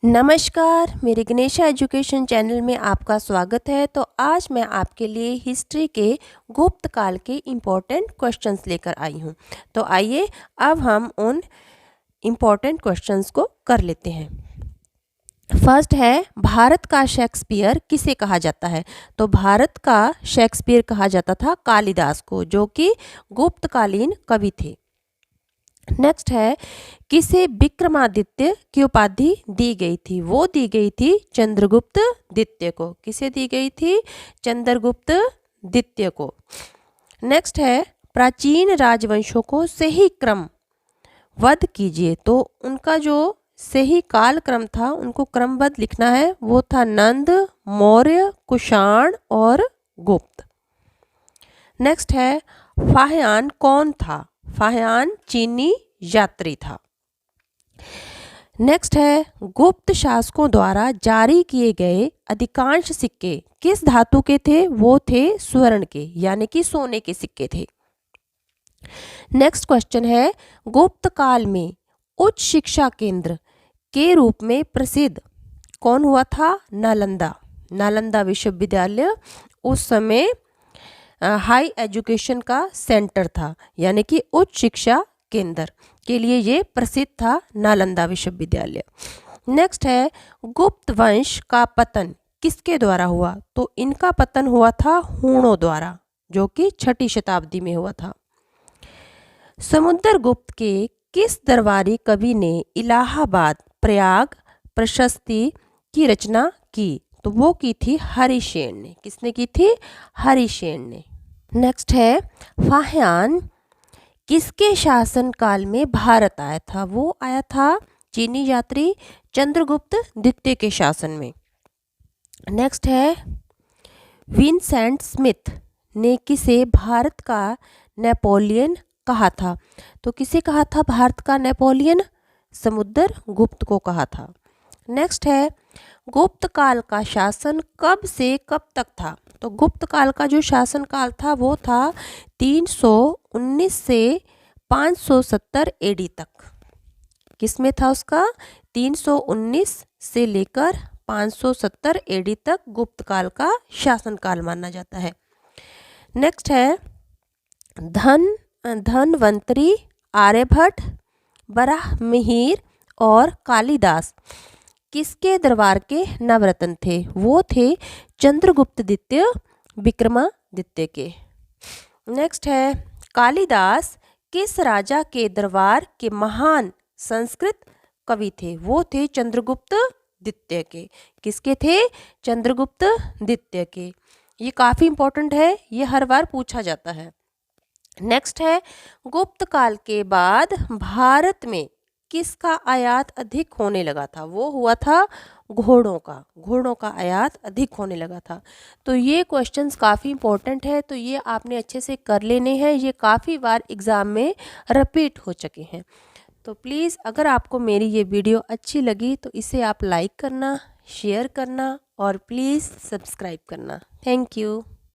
नमस्कार, मेरे Ganesha education channel में आपका स्वागत है। तो आज मैं आपके लिए हिस्ट्री के गुप्त काल के इम्पोर्टेंट क्वेश्चंस लेकर आई हूँ। तो आइए अब हम उन इम्पोर्टेंट क्वेश्चंस को कर लेते हैं। फर्स्ट है, भारत का शेक्सपियर किसे कहा जाता है? तो भारत का शेक्सपियर कहा जाता था कालिदास को, जो कि गुप्तकालीन कवि थे। नेक्स्ट है, किसे विक्रमादित्य की उपाधि दी गई थी? वो दी गई थी चंद्रगुप्त द्वितीय को। किसे दी गई थी? चंद्रगुप्त द्वितीय को। नेक्स्ट है, प्राचीन राजवंशों को सही क्रम वध कीजिए। तो उनका जो सही काल क्रम था, उनको क्रमबद्ध लिखना है। वो था नंद, मौर्य, कुषाण और गुप्त। नेक्स्ट है, फाह्यान कौन था? फाह्यान चीनी यात्री था। नेक्स्ट है, गुप्त शासकों द्वारा जारी किए गए अधिकांश सिक्के किस धातु के थे? वो थे स्वर्ण के, यानी कि सोने के सिक्के थे। नेक्स्ट क्वेश्चन है, गुप्त काल में उच्च शिक्षा केंद्र के रूप में प्रसिद्ध कौन हुआ था? नालंदा। नालंदा विश्वविद्यालय उस समय हाई एजुकेशन का सेंटर था, यानी कि उच्च शिक्षा केंद्र के लिए ये प्रसिद्ध था, नालंदा विश्वविद्यालय। नेक्स्ट है, गुप्त वंश का पतन किसके द्वारा हुआ? तो इनका पतन हुआ था हूणों द्वारा, जो कि 6ठी शताब्दी में हुआ था। समुद्रगुप्त के किस दरबारी कवि ने इलाहाबाद प्रयाग प्रशस्ति की रचना की? तो वो की थी हरिसेन ने। किसने की थी? हरिसेन ने। नेक्स्ट है, फाह्यान किसके शासन काल में भारत आया था? वो आया था चीनी यात्री चंद्रगुप्त द्वितीय के शासन में। नेक्स्ट है, विंसेंट स्मिथ ने किसे भारत का नेपोलियन कहा था? तो किसे कहा था भारत का नेपोलियन? समुद्रगुप्त को कहा था। नेक्स्ट है, गुप्त काल का शासन कब से कब तक था? तो गुप्त काल का जो शासन काल था वो था 319 से 570 एडी तक। किसमें था उसका? 319 से लेकर 570 एडी तक गुप्त काल का शासन काल माना जाता है। नेक्स्ट है, धनवंतरी, आर्यभट्ट, बराहमिहिर और कालिदास किसके दरबार के नवरत्न थे? वो थे चंद्रगुप्त द्वितीय विक्रमादित्य के। नेक्स्ट है, कालिदास किस राजा के दरबार के महान संस्कृत कवि थे? वो थे चंद्रगुप्त द्वितीय के। किसके थे? चंद्रगुप्त द्वितीय के। ये काफ़ी इंपॉर्टेंट है, ये हर बार पूछा जाता है। नेक्स्ट है, गुप्त काल के बाद भारत में किसका आयात अधिक होने लगा था? वो हुआ था घोड़ों का। घोड़ों का आयात अधिक होने लगा था। तो ये क्वेश्चंस काफ़ी इंपॉर्टेंट है, तो ये आपने अच्छे से कर लेने हैं। ये काफ़ी बार एग्ज़ाम में रिपीट हो चुके हैं। तो प्लीज़ अगर आपको मेरी ये वीडियो अच्छी लगी तो इसे आप लाइक करना, शेयर करना और प्लीज़ सब्सक्राइब करना। Thank you.